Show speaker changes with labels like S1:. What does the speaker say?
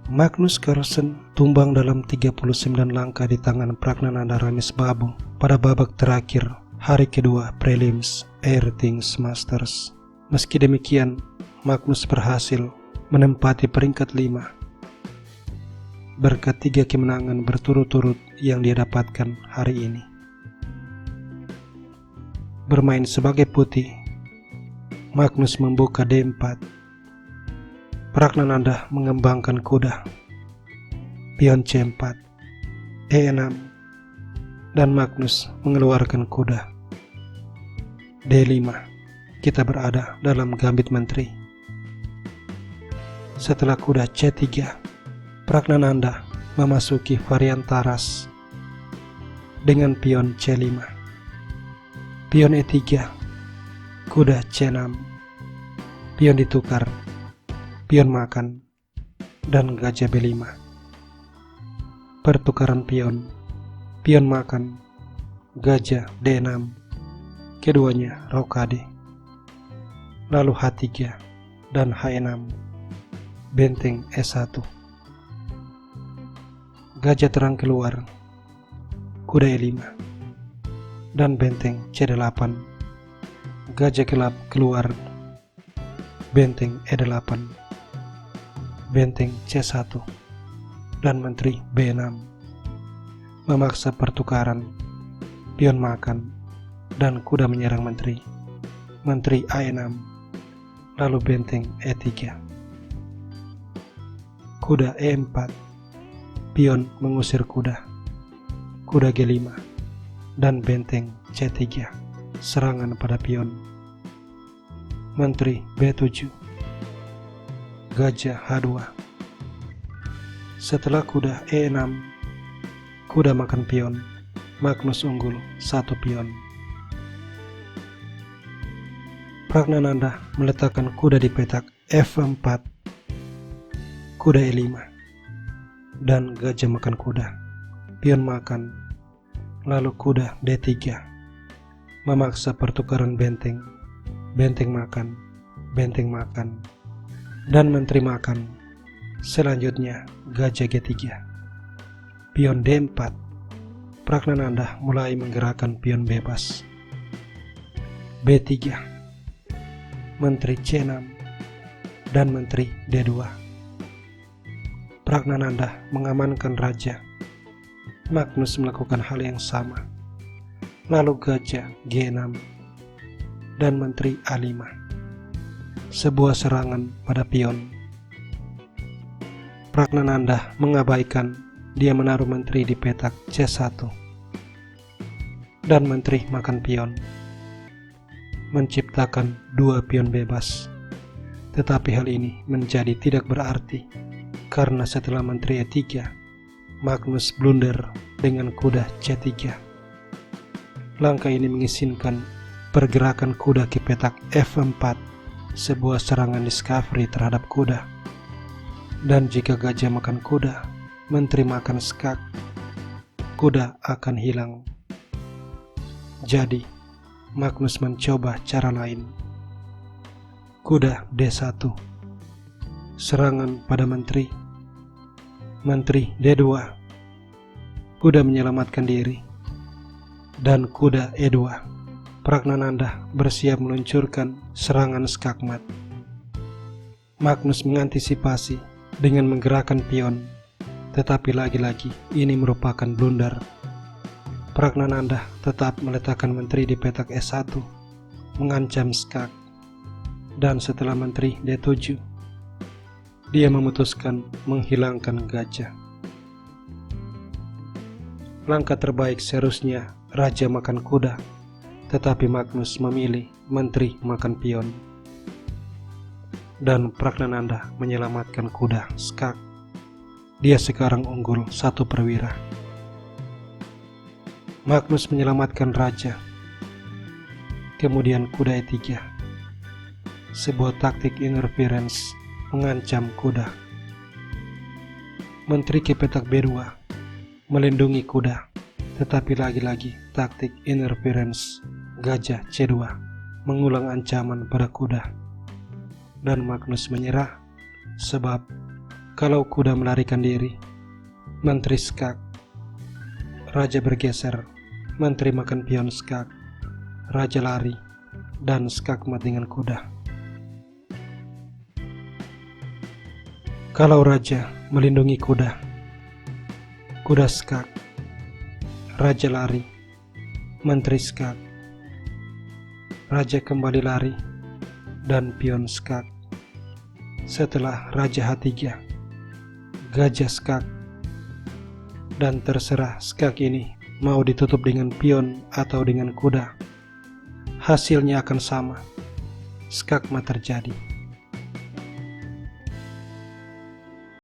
S1: Magnus Carlsen tumbang dalam 39 langkah di tangan Pragnananda Ramisbabu pada babak terakhir hari kedua prelims Air Things Masters. Meski demikian, Magnus berhasil menempati peringkat 5 berkat 3 kemenangan berturut-turut yang dia dapatkan hari ini. Bermain sebagai putih, Magnus membuka D4. Pragnananda mengembangkan kuda, pion C4, E6, dan Magnus mengeluarkan kuda. D5, kita berada dalam gambit menteri. Setelah kuda C3, Pragnananda memasuki varian taras dengan pion C5, pion E3, kuda C6, pion ditukar, pion makan, dan gajah B5. Pertukaran pion, pion makan, gajah D6, keduanya rokade. Lalu H3 dan H6, benteng E1. Gajah terang keluar, kuda E5, dan benteng C8. Gajah gelap keluar, benteng E8. Benteng C1 dan menteri B6 memaksa pertukaran, pion makan, dan kuda menyerang menteri A6, lalu benteng E3. Kuda E4, pion mengusir kuda G5, dan benteng C3 serangan pada pion. Menteri B7, gajah H2. Setelah kuda E6, kuda makan pion, Magnus unggul 1 pion. Pragnananda meletakkan kuda di petak F4, kuda E5, dan gajah makan kuda, pion makan, lalu kuda D3, memaksa pertukaran benteng makan, benteng makan, dan menteri makan. Selanjutnya gajah G3, pion D4. Pragnananda mulai menggerakkan pion bebas. B3, menteri C6, dan menteri D2. Pragnananda mengamankan raja. Magnus melakukan hal yang sama. Lalu gajah G6 dan menteri A5. Sebuah serangan pada pion. Pragnananda mengabaikan, dia menaruh menteri di petak C1 dan menteri makan pion, menciptakan 2 pion bebas. Tetapi hal ini menjadi tidak berarti karena setelah menteri E3, Magnus blunder dengan kuda C3. Langkah ini mengizinkan pergerakan kuda ke petak F4, sebuah serangan discovery terhadap kuda. Dan jika gajah makan kuda, menteri makan skak, kuda akan hilang. Jadi, Magnus mencoba cara lain. Kuda D1, serangan pada menteri D2, kuda menyelamatkan diri, dan kuda E2. Pragnananda bersiap meluncurkan serangan skakmat. Magnus mengantisipasi dengan menggerakkan pion, tetapi lagi-lagi ini merupakan blunder. Pragnananda tetap meletakkan menteri di petak E1, mengancam skak, dan setelah menteri D7, dia memutuskan menghilangkan gajah. Langkah terbaik seharusnya raja makan kuda, tetapi Magnus memilih menteri makan pion. Dan Pragnananda menyelamatkan kuda skak. Dia sekarang unggul 1 perwira. Magnus menyelamatkan raja. Kemudian kuda E3. Sebuah taktik interference mengancam kuda. Menteri ke petak B2 melindungi kuda, tetapi lagi-lagi taktik interference gajah C2 mengulang ancaman pada kuda. Dan Magnus menyerah sebab Kalau kuda melarikan diri, menteri skak. Raja bergeser, menteri makan pion skak. Raja lari, dan skakmat dengan kuda. Kalau raja melindungi kuda, kuda skak. Raja lari, menteri skak. Raja kembali lari, dan pion skak. Setelah Raja H3, gajah skak. Dan terserah skak ini mau ditutup dengan pion atau dengan kuda, hasilnya akan sama. Skakmat terjadi.